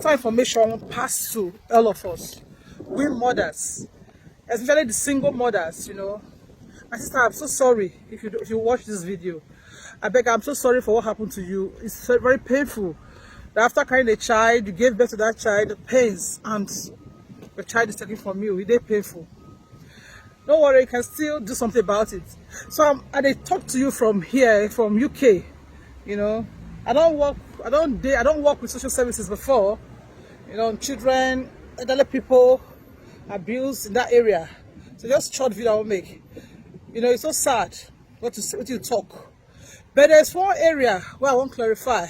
vital information pass to all of us. We mothers, especially the single mothers, you know. My sister, I'm so sorry if you watch this video. I beg, I'm so sorry for what happened to you. It's very painful. That after carrying a child, you gave birth to that child, the pains, and the child is taken from you. It's painful. Don't worry, you can still do something about it. So I talk to you from here, from UK. You know, I don't work with social services before. You know, children, elderly people, abuse in that area. So just short video I will make. You know, it's so sad what you talk. But there's one area where I want to clarify.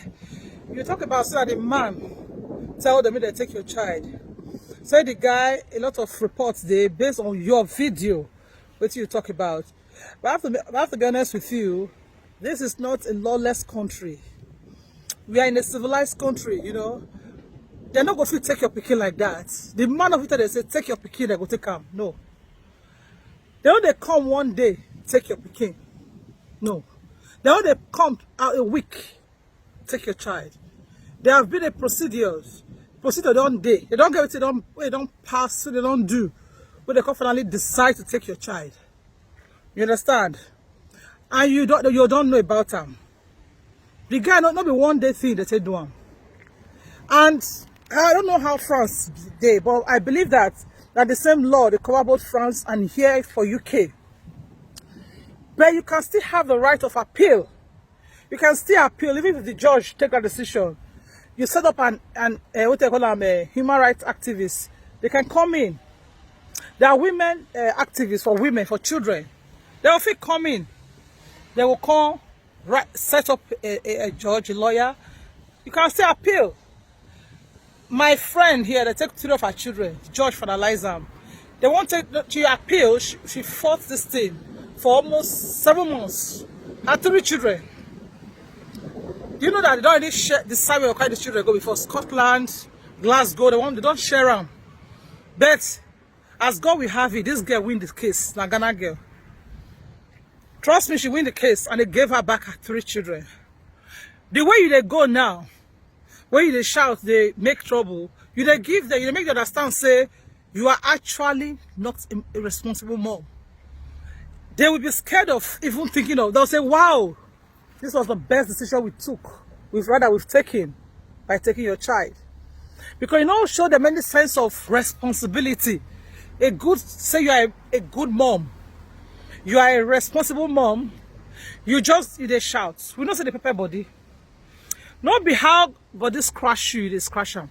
You talk about so that the man tell them they take your child. Say the guy, a lot of reports they based on your video, what you talk about. But I have to be honest with you, this is not a lawless country. We are in a civilized country, you know. They're not going to take your pikin like that. The man of it, they say, take your pikin, they go take him. No. They only come one day, take your pikin. No. They only come out a week, take your child. There have been a procedures don't day. They don't get it, they don't pass, so they don't do. But they can finally decide to take your child. You understand? And you don't know about them. The guy not be one day thing they say do him. And I don't know how France did, but I believe that the same law they cover both France and here for UK. But you can still have the right of appeal. You can still appeal even if the judge take that decision. You set up what they call them, human rights activists. They can come in. There are women activists for women, for children. They will come in. They will come, set up a judge, a lawyer. You can still appeal. My friend here, they take 3 of her children. The judge finalized them. They want to appeal. She fought this thing for almost 7 months. Her 3 children. Do you know that they don't really decide where the children go before? Scotland, Glasgow, they don't share them. But as God will have it, this girl win the case, the Ghana girl. Trust me, she win the case, and they gave her back her 3 children. The way they go now, when they shout, they make trouble. You they give them, you make them understand, say you are actually not a responsible mom. They will be scared of even thinking of. They'll say, "Wow, this was the best decision we took. We've taken by taking your child." Because you know, show them any sense of responsibility. Say you are a good mom. You are a responsible mom. You they shout. We don't say the pepper body. Not be how body scratch you, they scratch them.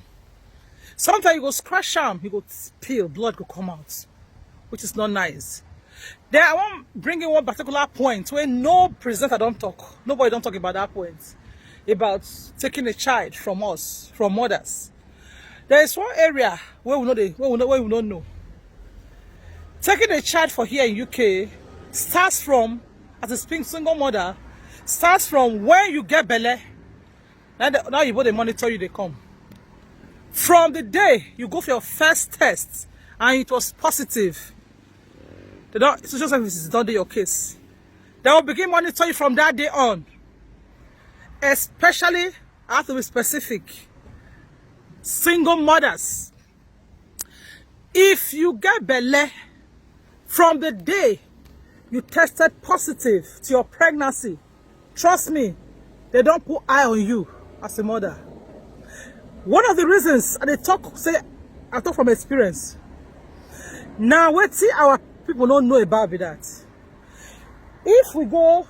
Sometimes you go scratch them, you go spill, blood go come out, which is not nice. Then I want to bring in one particular point where no presenter don't talk. Nobody don't talk about that point. About taking a child from us, from mothers. There is one area where we don't know. Taking a child for here in UK starts from, as a single mother, starts from when you get belly. Now you they monitor you, they come. From the day you go for your first test and it was positive, social services don't do your case. They will begin monitoring you from that day on. Especially, I have to be specific, single mothers. If you get belly, from the day you tested positive to your pregnancy, trust me, they don't put eye on you as a mother. One of the reasons, and I talk from experience. Now, what see our people don't know about that. If we go,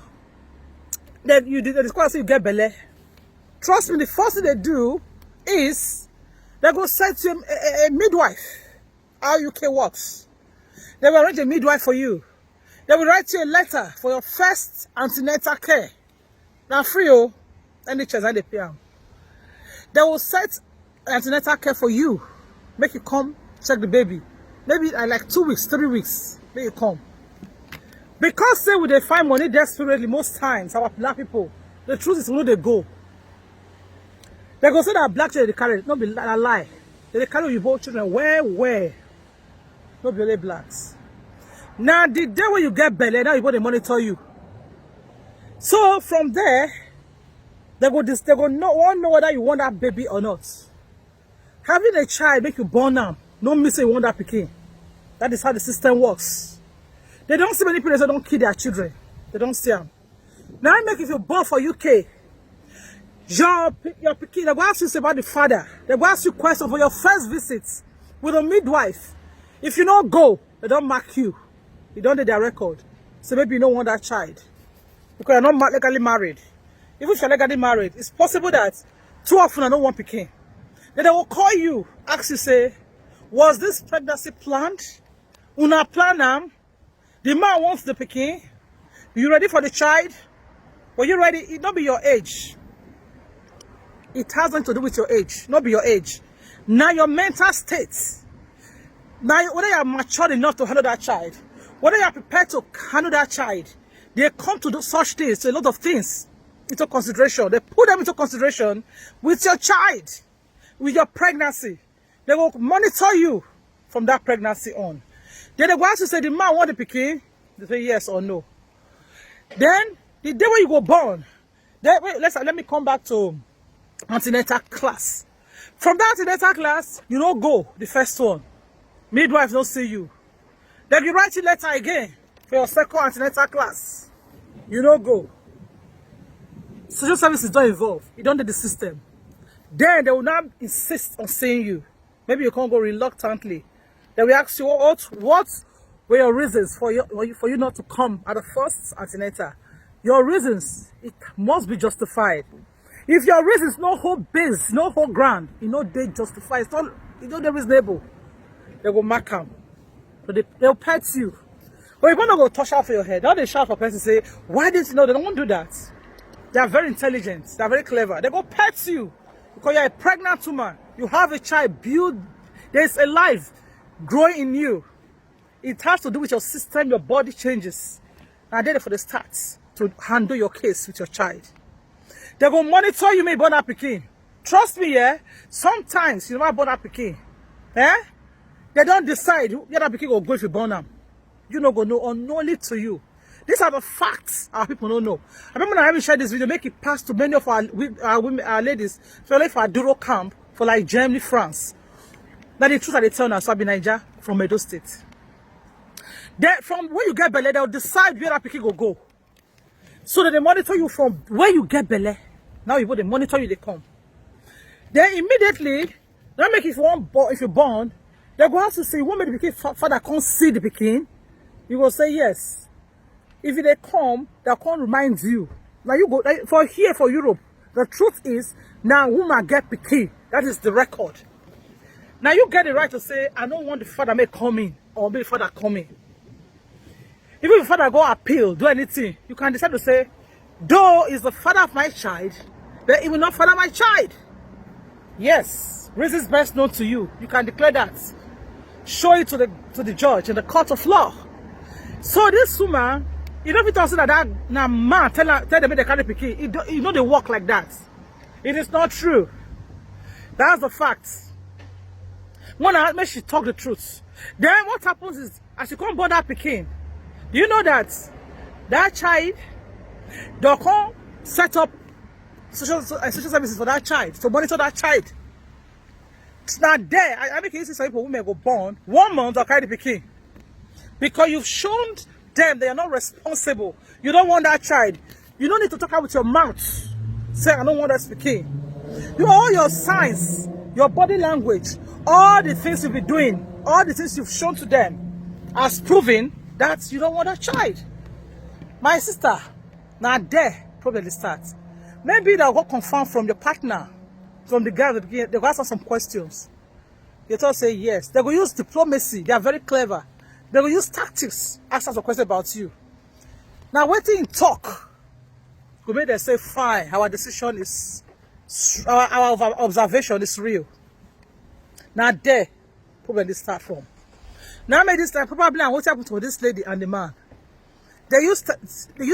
then you discover you get belly. Trust me, the first thing they do is they go send to a midwife. How UK works. They will arrange a midwife for you. They will write you a letter for your first antenatal care. Now free oh, NHS and they pay them. They will set antenatal care for you. Make you come check the baby. Maybe like 2 weeks, 3 weeks. Make you come. Because say they find money desperately most times, our black people, the truth is where they go. They go say that black children they carry, not be a lie. They carry you both children where? Not be only blacks. Now the day when you get belly, now you go they monitor you. So from there, they go know whether you want that baby or not. Having a child make you born now. No miss you want that pikin. That is how the system works. They don't see many parents that don't kill their children. They don't see them. Now I make if you're born for UK. Your pikin, they go ask you about the father. They go ask you questions for your first visit with a midwife. If you don't go, they don't mark you. You don't do their record. So maybe you don't want that child. Because you're not legally married. Even if you're legally married, it's possible that too often I don't want pikin. Then they will call you, ask you, say, was this pregnancy planned? Una plan them. The man wants the pikin. You ready for the child? Were you ready? It not be your age. It has nothing to do with your age, not be your age. Now your mental state. Now whether you are mature enough to handle that child, whether you are prepared to handle that child, they come to do such things, so a lot of things into consideration. They put them into consideration with your child, with your pregnancy. They will monitor you from that pregnancy on. Then they go ask you, say, the man want the pikin? They say yes or no. Then the day when you go born, then, let me come back to antenatal class. From that antenatal class, you don't go the first one. Midwife don't see you. Then you write your letter again for your second antenatal class. You don't go. Social services don't involve. You don't do the system. Then they will now insist on seeing you. Maybe you can't go reluctantly. They will ask you what were your reasons for you not to come at the first antenatal. Your reasons, it must be justified. If your reasons no whole base, no whole ground, you know they justify. It's not, you know they're reasonable. They go mark them. So they'll pet you. But you're gonna go touch out for your head. Now they shout for person say, why didn't you know? They don't do that. They are very intelligent. They are very clever. They go pet you because you're a pregnant woman. You have a child. There's a life growing in you. It has to do with your system. Your body changes. And then for the start to handle your case with your child. They go monitor you may born a pikin. Trust me, yeah. Sometimes you never born a pikin. Eh? They don't decide who that pikin will go if you born them. You know go know unknowingly to you. These are the facts our people don't know. I remember when I haven't shared this video, make it pass to many of our women, our ladies, especially for our Duro camp, for like Germany, France. Now the truth that they tell now, so I be Niger from Edo State. From where you get belly, they'll decide where that pikin will go. So that they monitor you from where you get belly. Now you go, they monitor you, they come. Then immediately, they make if you're born, they go out to say, you want me the pikin father can't see the pikin? You will say yes. If they come, they can't remind you. Now you go for here for Europe. The truth is now woman get pikin. That is the record. Now you get the right to say, I don't want the father may come in or may the father come in. Even if the father go appeal, do anything, you can decide to say, though is the father of my child, then he will not father my child. Yes, reasons best known to you. You can declare that. Show it to the judge in the court of law. So this woman, you don't have to say that now man tell them they carry pikin. You know they work like that. It is not true. That's the fact. When I make she talk the truth. Then what happens is, as you come born that pikin, do you know that that child, they can set up social services for that child, to monitor that child. It's not there. I make it easy for people women go born 1 month or carry the pikin. Because you've shown them they are not responsible. You don't want that child. You don't need to talk out with your mouth. Say, I don't want that pikin. All your signs, your body language, all the things you've been doing, all the things you've shown to them as proving that you don't want that child. My sister, now there, probably start. Maybe they'll go confirm from your partner, from the guy, they'll ask some questions. They all say yes. They will use diplomacy. They are very clever. They will use tactics, ask us a question about you. Now, waiting talk, go make them say, fine, our decision is, our observation is real. Now there, probably start from. Now maybe this time, probably what happened to this lady and the man. They use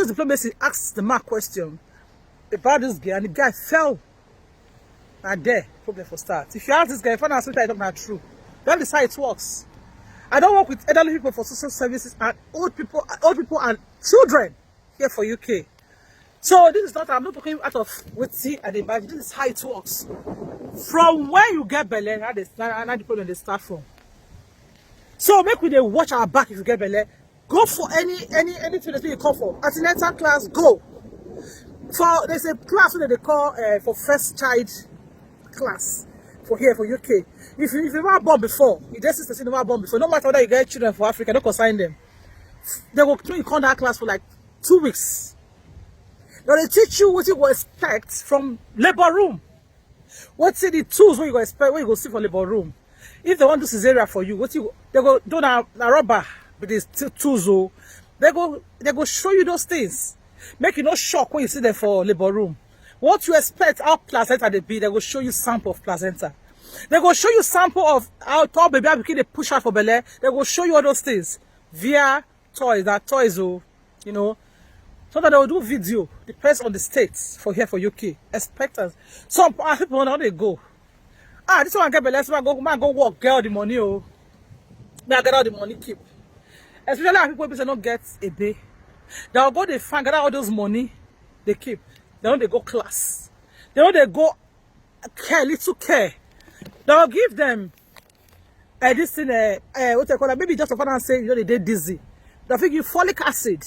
diplomacy, ask the man question about this guy, and the guy fell. And there, problem for start. If you ask this guy, if I ask what I talking about true, then decide it works. I don't work with elderly people for social services and old people and children here for UK. So this is not, I'm not talking out of witty and imagine. This is how it works. From when you get belle, how they start, and how the problem they start from. So make we they watch our back if you get belle. Go for anything that you call for. Antenatal class, go. For there's a class that they call for first child class for here for UK. If you never born before, you just say never born before. No matter whether you get children for Africa, don't consign them. They will train you come that class for like 2 weeks. Now they teach you what you will expect from labor room. What's the tools what you go expect, what you go see for labor room. If they want to do cesarean for you, they go do na rubber with these tools. Oh, they go show you those things. Make you no shock when you see them for labor room. What you expect, how placenta they be, they go show you sample of placenta. They go show you sample of how tall baby they push out for belly. They go show you all those things via toys. That toys, oh, you know. So that they will do video, depends on the states for here for UK. Expectants. Some people now they go. Ah, this one get belly, so I go work, get all the money, oh. May I get all the money keep. Especially people who don't get a day. They'll go they find all those money they keep. They don't they go class. They don't they go care, little care. They'll give them this thing what they call it, maybe just a father and say you know they dizzy. They'll give you folic acid.